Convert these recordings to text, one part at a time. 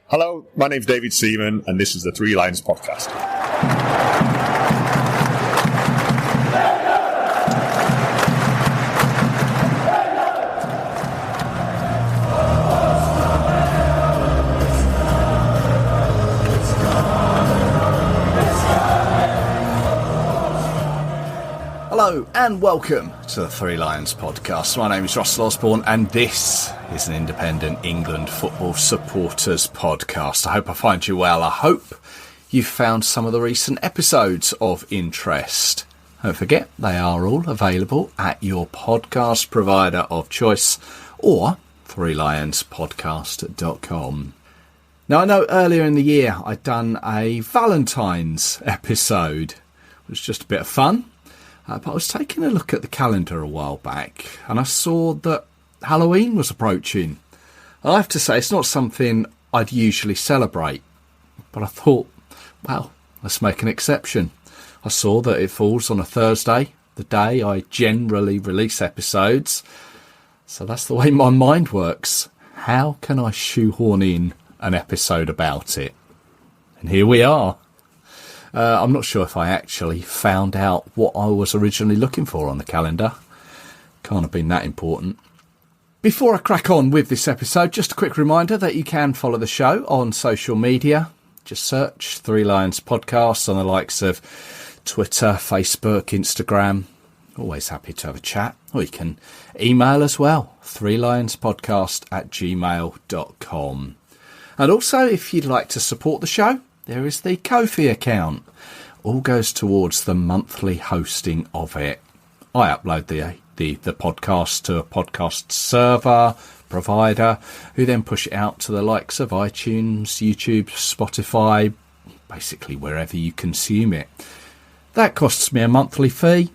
Hello, my name's David Seaman, and this is the Three Lions Podcast. Hello and welcome to the Three Lions Podcast. My name is Russell Osborne and this is an independent England football supporters podcast. I hope I find you well. I hope you've found some of the recent episodes of interest. Don't forget, they are all available at your podcast provider of choice or threelionspodcast.com. Now, I know earlier in the year I'd done a Valentine's episode. It was just a bit of fun. But I was taking a look at the calendar a while back and I saw that Halloween was approaching. I have to say, it's not something I'd usually celebrate. But I thought, well, let's make an exception. I saw that it falls on a Thursday, the day I generally release episodes. So that's the way my mind works. How can I shoehorn in an episode about it? And here we are. I'm not sure if I actually found out what I was originally looking for on the calendar. Can't have been that important. Before I crack on with this episode, just a quick reminder that you can follow the show on social media. Just search Three Lions Podcasts on the likes of Twitter, Facebook, Instagram. Always happy to have a chat. Or you can email as well, threelionspodcast@gmail.com. And also, if you'd like to support the show, there is the Ko-fi account. All goes towards the monthly hosting of it. I upload the podcast to a podcast server provider who then push it out to the likes of iTunes, YouTube, Spotify, basically wherever you consume it. That costs me a monthly fee.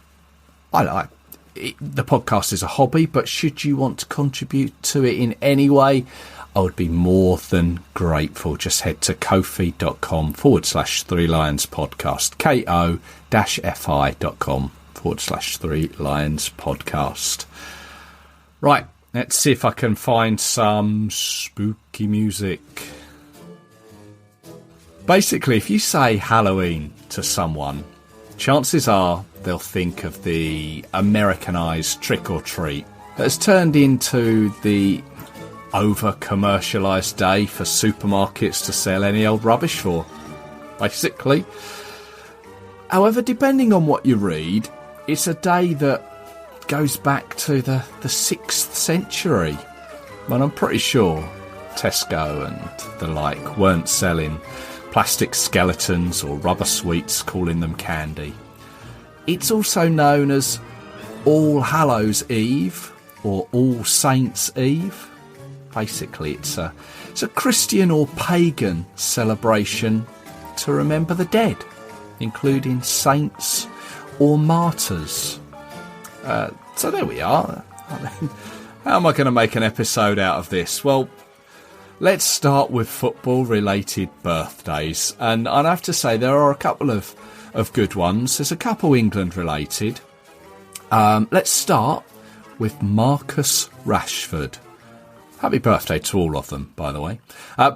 I like it. The podcast is a hobby, but should you want to contribute to it in any way, I would be more than grateful. Just head to ko-fi.com/Three Lions Podcast. ko-fi.com/Three Lions Podcast. Right, let's see if I can find some spooky music. Basically, if you say Halloween to someone, chances are they'll think of the Americanized trick or treat that has turned into the over-commercialised day for supermarkets to sell any old rubbish for, basically. However, depending on what you read, it's a day that goes back to the 6th century, when I'm pretty sure Tesco and the like weren't selling plastic skeletons or rubber sweets, calling them candy. It's also known as All Hallows Eve or All Saints Eve. Basically, it's a Christian or pagan celebration to remember the dead, including saints or martyrs. So there we are. I mean, how am I going to make an episode out of this? Well, let's start with football-related birthdays. And I'd have to say there are a couple of good ones. There's a couple England-related. Let's start with Marcus Rashford. Happy birthday to all of them, by the way.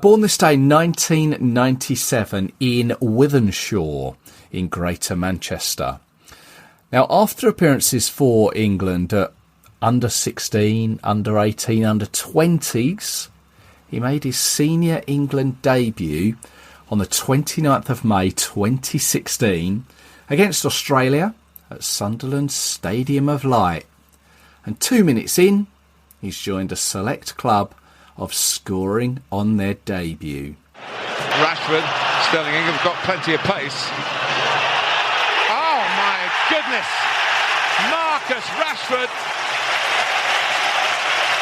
Born this day, 1997, in Wythenshawe, in Greater Manchester. Now, after appearances for England at under 16, under 18, under 20s, he made his senior England debut on the 29th of May 2016 against Australia at Sunderland Stadium of Light. And 2 minutes in, he's joined a select club of scoring on their debut. Rashford, Sterling England got plenty of pace. Oh my goodness! Marcus Rashford.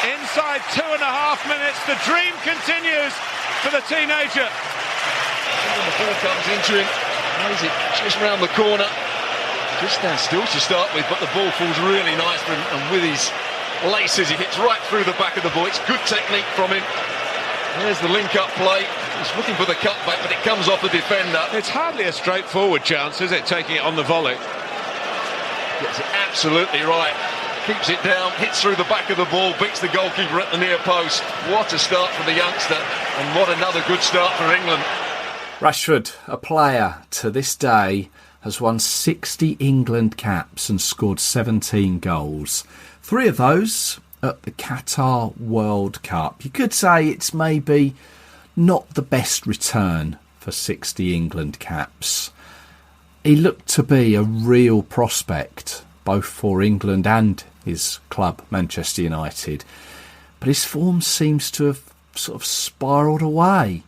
Inside 2.5 minutes, the dream continues for the teenager. And the ball comes into him, knows it just round the corner. Just stands still to start with, but the ball falls really nice for him, and with his laces he hits right through the back of the ball. It's good technique from him. There's the link-up play. He's looking for the cutback, but it comes off the defender. It's hardly a straightforward chance, is it, taking it on the volley? Gets it absolutely right. keeps it down, hits through the back of the ball, beats the goalkeeper at the near post. What a start for the youngster, and what another good start for England. Rashford, a player to this day, has won 60 England caps and scored 17 goals. 3 of those at the Qatar World Cup. You could say it's maybe not the best return for 60 England caps. He looked to be a real prospect, both for England and his club, Manchester United. But his form seems to have sort of spiralled away.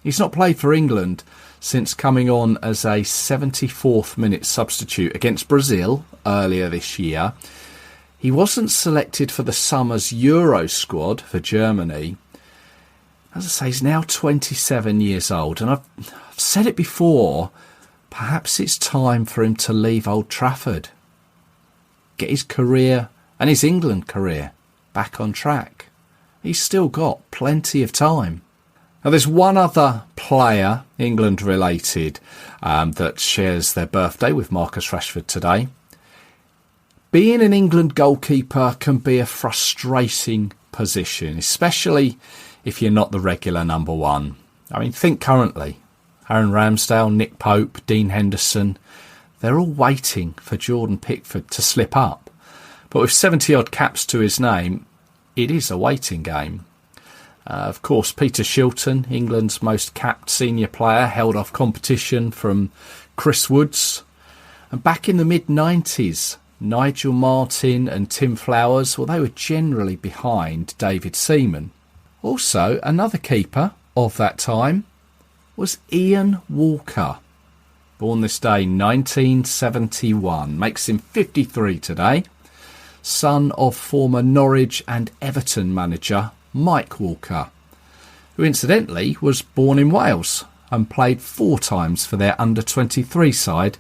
He's not played for England since coming on as a 74th minute substitute against Brazil earlier this year. He wasn't selected for the summer's Euro squad for Germany. As I say, he's now 27 years old, and I've said it before, perhaps it's time for him to leave Old Trafford. Get his career and his England career back on track. He's still got plenty of time. Now, there's one other player, England related, that shares their birthday with Marcus Rashford today. Being an England goalkeeper can be a frustrating position, especially if you're not the regular number one. I mean, think currently. Aaron Ramsdale, Nick Pope, Dean Henderson, they're all waiting for Jordan Pickford to slip up. But with 70-odd caps to his name, it is a waiting game. Of course, Peter Shilton, England's most capped senior player, held off competition from Chris Woods. And back in the mid-90s, Nigel Martyn and Tim Flowers, well, they were generally behind David Seaman. Also, another keeper of that time was Ian Walker. Born this day, 1971. Makes him 53 today. Son of former Norwich and Everton manager Mike Walker, who incidentally was born in Wales and played 4 times for their under-23 side,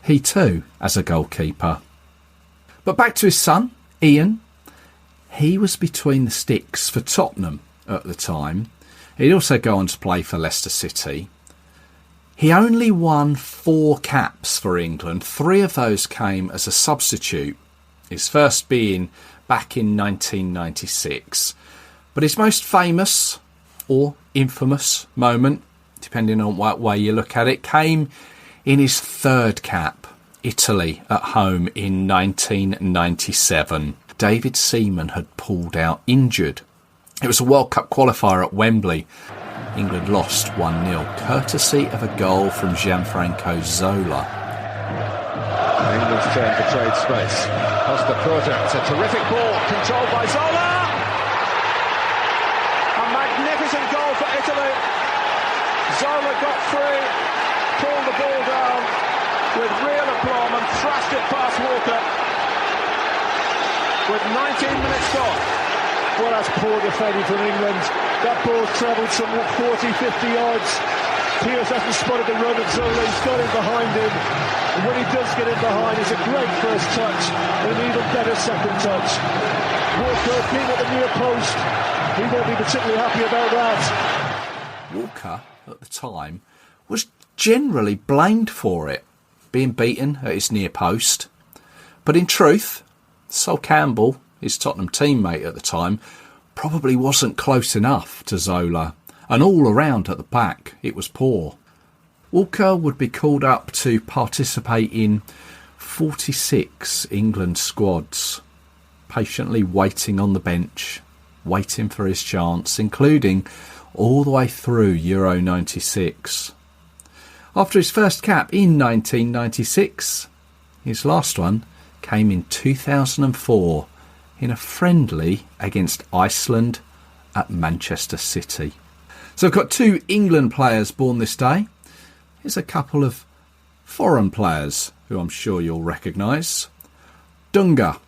he too as a goalkeeper. But back to his son, Ian. He was between the sticks for Tottenham at the time. He'd also go on to play for Leicester City. He only won 4 caps for England. 3 of those came as a substitute, his first being back in 1996. But his most famous or infamous moment, depending on what way you look at it, came in his 3rd cap, Italy at home in 1997. David Seaman had pulled out injured. It was a World Cup qualifier at Wembley. England lost 1-0, courtesy of a goal from Gianfranco Zola. England's turn to trade space. Costa Curta, it's a terrific ball, controlled by Zola! A magnificent goal for Italy. Zola got free, pulled the ball down with real aplomb and thrashed it past Walker. With 19 minutes gone. Well, that's poor defending from England. That ball travelled some 40, 50 yards. Pearce hasn't spotted the run of Zola. He's got in behind him. And when he does get in behind, it's a great first touch and an even better second touch. Walker being at the near post, he won't be particularly happy about that. Walker, at the time, was generally blamed for it, being beaten at his near post. But in truth, Sol Campbell, his Tottenham teammate at the time, probably wasn't close enough to Zola, and all around at the back it was poor. Walker would be called up to participate in 46 England squads, patiently waiting on the bench, waiting for his chance, including all the way through Euro 96. After his first cap in 1996, his last one came in 2004 in a friendly against Iceland at Manchester City. So I've got 2 England players born this day. Here's a couple of foreign players who I'm sure you'll recognise. Dunga,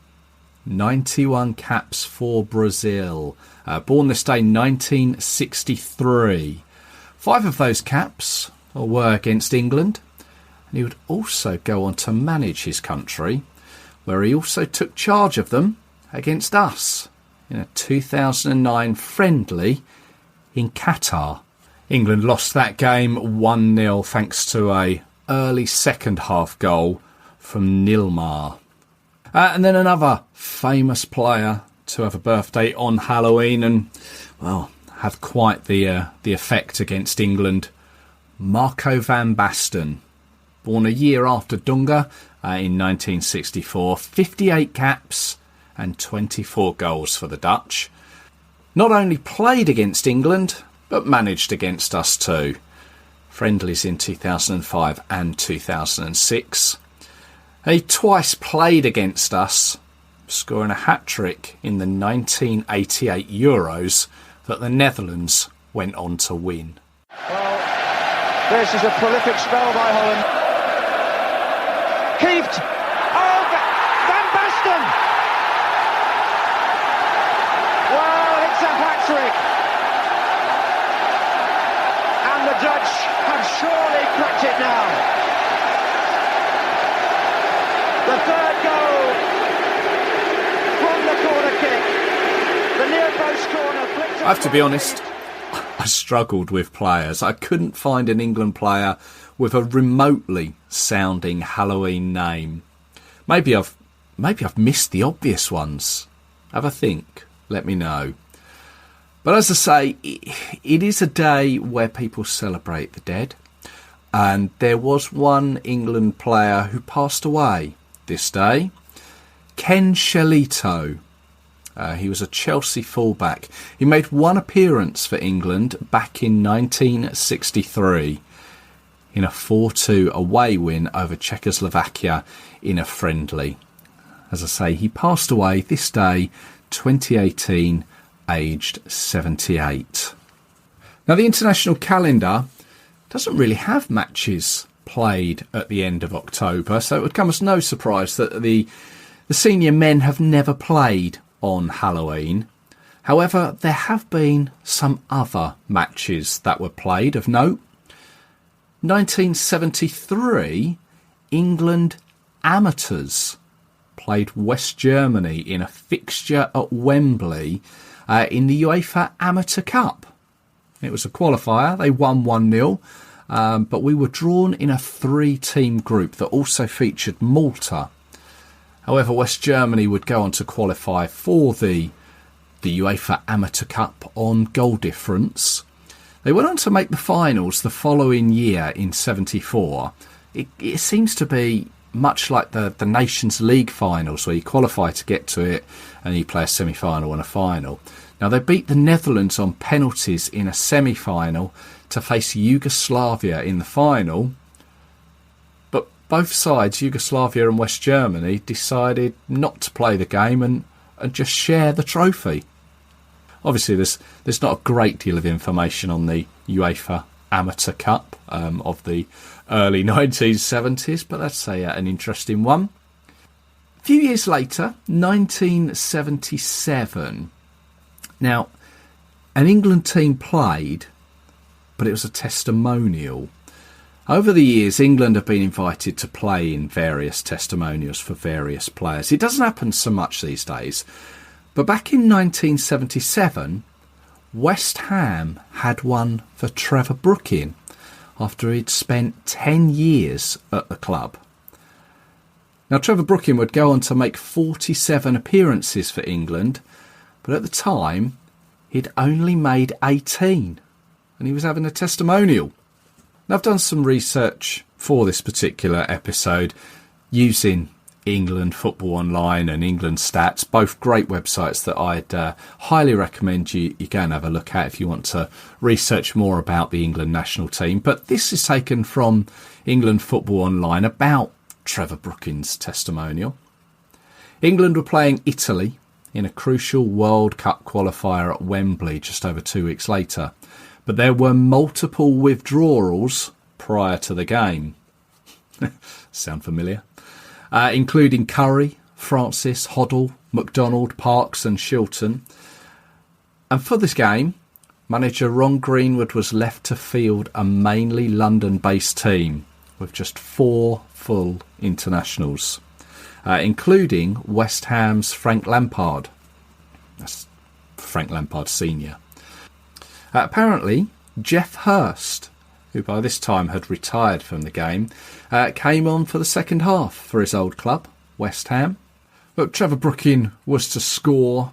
91 caps for Brazil. Born this day 1963. 5 of those caps were against England. And he would also go on to manage his country, where he also took charge of them against us in a 2009 friendly in Qatar. England lost that game 1-0 thanks to a early second half goal from Nilmar. And then another famous player to have a birthday on Halloween and, well, have quite the effect against England. Marco van Basten, born a year after Dunga in 1964, 58 caps and 24 goals for the Dutch. Not only played against England, but managed against us too. Friendlies in 2005 and 2006. He twice played against us, scoring a hat-trick in the 1988 Euros that the Netherlands went on to win. Well, this is a prolific spell by Holland. Kieft! Oh, Van Basten! Well, it's a hat-trick. And the Dutch have surely cracked it now. The third goal from the corner kick. The near post corner flicked. I have to be honest, I struggled with players. I couldn't find an England player with a remotely sounding Halloween name. Maybe I've missed the obvious ones. Have a think. Let me know. But as I say, it is a day where people celebrate the dead. And there was one England player who passed away this day. Ken Shelito. He was a Chelsea fullback. He made one appearance for England back in 1963 in a 4-2 away win over Czechoslovakia in a friendly. As I say, he passed away this day, 2018, aged 78. Now, the international calendar doesn't really have matches played at the end of October, so it would come as no surprise that the senior men have never played on Halloween. However, there have been some other matches that were played of note. 1973, England amateurs played West Germany in a fixture at Wembley in the UEFA Amateur Cup. It was a qualifier. They won 1-0, but we were drawn in a 3-team group that also featured Malta. However, West Germany would go on to qualify for the UEFA Amateur Cup on goal difference. They went on to make the finals the following year in 74. It seems to be much like the Nations League finals, where you qualify to get to it and you play a semi-final and a final. Now, they beat the Netherlands on penalties in a semi-final to face Yugoslavia in the final. But both sides, Yugoslavia and West Germany, decided not to play the game and just share the trophy. Obviously, there's not a great deal of information on the UEFA Amateur Cup of the early 1970s, but that's an interesting one. A few years later, 1977. Now, an England team played, but it was a testimonial. Over the years, England have been invited to play in various testimonials for various players. It doesn't happen so much these days. But back in 1977, West Ham had one for Trevor Brooking after he'd spent 10 years at the club. Now, Trevor Brooking would go on to make 47 appearances for England, but at the time, he'd only made 18, and he was having a testimonial. Now, I've done some research for this particular episode using England Football Online and England Stats, both great websites that I'd highly recommend you go and have a look at if you want to research more about the England national team. But this is taken from England Football Online about Trevor Brooking's testimonial. England were playing Italy in a crucial World Cup qualifier at Wembley just over 2 weeks later, but there were multiple withdrawals prior to the game. Sound familiar? Including Curry, Francis, Hoddle, McDonald, Parks and Shilton. And for this game, manager Ron Greenwood was left to field a mainly London-based team with just 4 full internationals, including West Ham's Frank Lampard. That's Frank Lampard Sr. Apparently, Geoff Hurst, who by this time had retired from the game, came on for the second half for his old club, West Ham. But Trevor Brooking was to score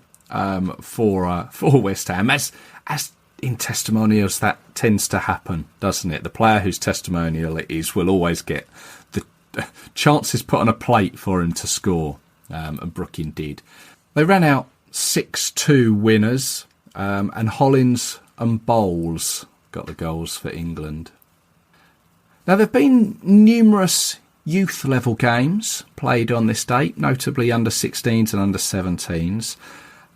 for West Ham. As in testimonials, that tends to happen, doesn't it? The player whose testimonial it is will always get the chances put on a plate for him to score, and Brooking did. They ran out 6-2 winners, and Hollins and Bowles got the goals for England. Now, there have been numerous youth level games played on this date, notably under 16s and under 17s,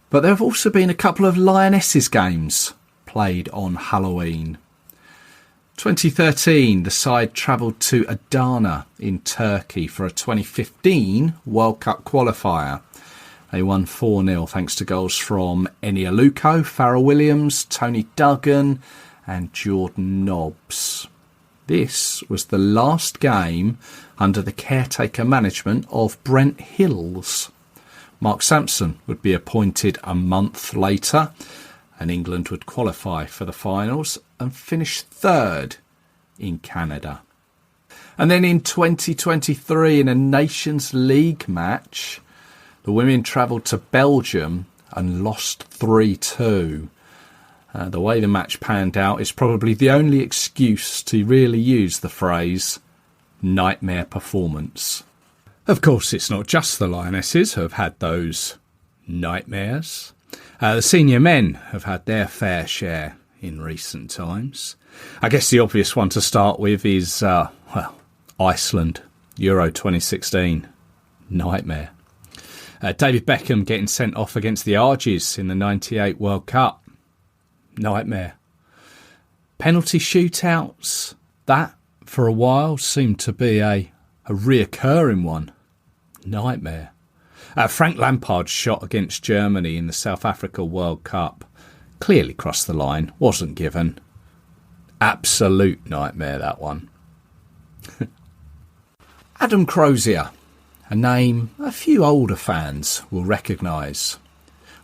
but there have also been a couple of Lionesses games played on Halloween. 2013, the side travelled to Adana in Turkey for a 2015 World Cup qualifier. They won 4-0 thanks to goals from Eni Aluko, Farrell Williams, Tony Duggan and Jordan Nobbs. This was the last game under the caretaker management of Brent Hills. Mark Sampson would be appointed a month later, and England would qualify for the finals and finish third in Canada. And then in 2023, in a Nations League match, the women travelled to Belgium and lost 3-2. The way the match panned out is probably the only excuse to really use the phrase nightmare performance. Of course, it's not just the Lionesses who have had those nightmares. The senior men have had their fair share in recent times. I guess the obvious one to start with is, Iceland, Euro 2016. Nightmare. David Beckham getting sent off against the Argies in the 98 World Cup. Nightmare. Penalty shootouts, that for a while seemed to be a reoccurring one. Nightmare. Frank Lampard's shot against Germany in the South Africa World Cup clearly crossed the line, wasn't given. Absolute nightmare, that one. Adam Crozier, a name a few older fans will recognise.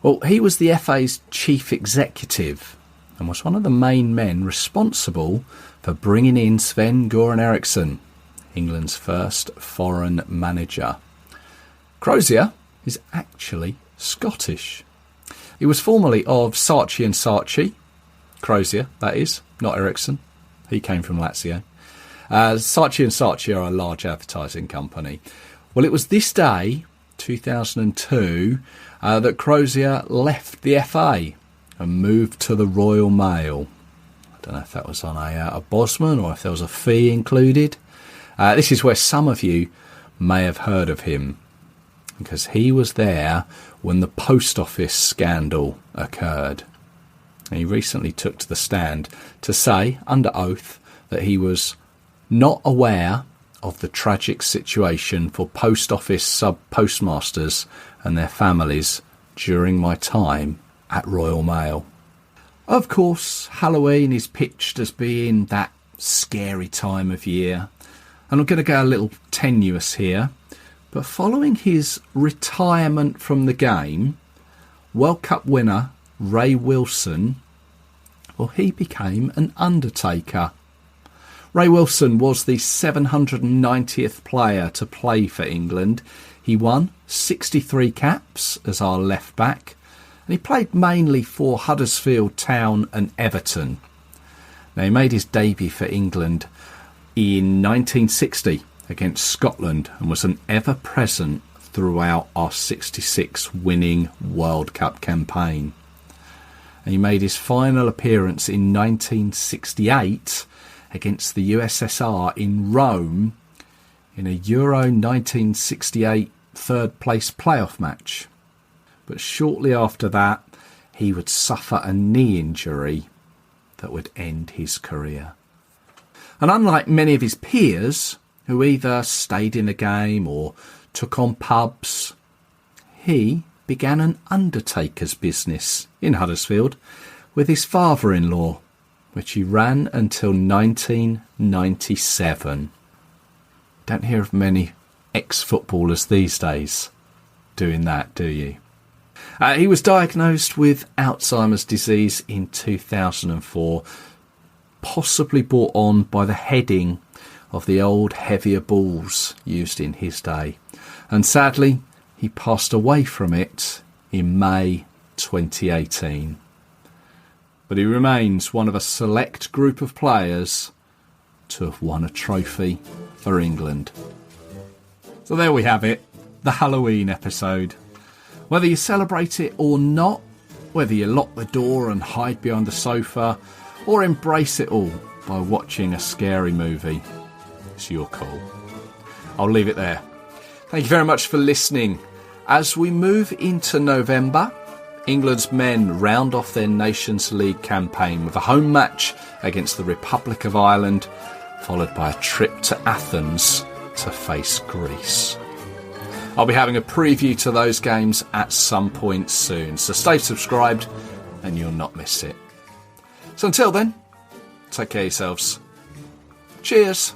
Well, he was the FA's chief executive and was one of the main men responsible for bringing in Sven-Göran Eriksson, England's first foreign manager. Crozier is actually Scottish. He was formerly of Saatchi & Saatchi. Crozier, that is, not Eriksson. He came from Lazio. Saatchi & Saatchi are a large advertising company. Well, it was this day, 2002, that Crozier left the FA and moved to the Royal Mail. I don't know if that was on a Bosman or if there was a fee included. This is where some of you may have heard of him, because he was there when the post office scandal occurred. He recently took to the stand to say, under oath, that he was not aware of the tragic situation for post office sub-postmasters and their families during my time at Royal Mail. Of course, Halloween is pitched as being that scary time of year, and I'm going to go a little tenuous here, but following his retirement from the game, World Cup winner Ray Wilson, well, he became an undertaker. Ray Wilson was the 790th player to play for England. He won 63 caps as our left back, and he played mainly for Huddersfield Town and Everton. Now, he made his debut for England in 1960 against Scotland and was an ever-present throughout our 66 winning World Cup campaign. And he made his final appearance in 1968 against the USSR in Rome in a Euro 1968 third-place playoff match. But shortly after that, he would suffer a knee injury that would end his career. And unlike many of his peers, who either stayed in the game or took on pubs, he began an undertaker's business in Huddersfield with his father-in-law, which he ran until 1997. Don't hear of many ex-footballers these days doing that, do you? He was diagnosed with Alzheimer's disease in 2004, possibly brought on by the heading of the old heavier balls used in his day. And sadly, he passed away from it in May 2018. But he remains one of a select group of players to have won a trophy for England. So there we have it, the Halloween episode. Whether you celebrate it or not, whether you lock the door and hide behind the sofa, or embrace it all by watching a scary movie, it's your call. I'll leave it there. Thank you very much for listening. As we move into November, England's men round off their Nations League campaign with a home match against the Republic of Ireland, followed by a trip to Athens to face Greece. I'll be having a preview to those games at some point soon, so stay subscribed and you'll not miss it. So until then, take care of yourselves. Cheers.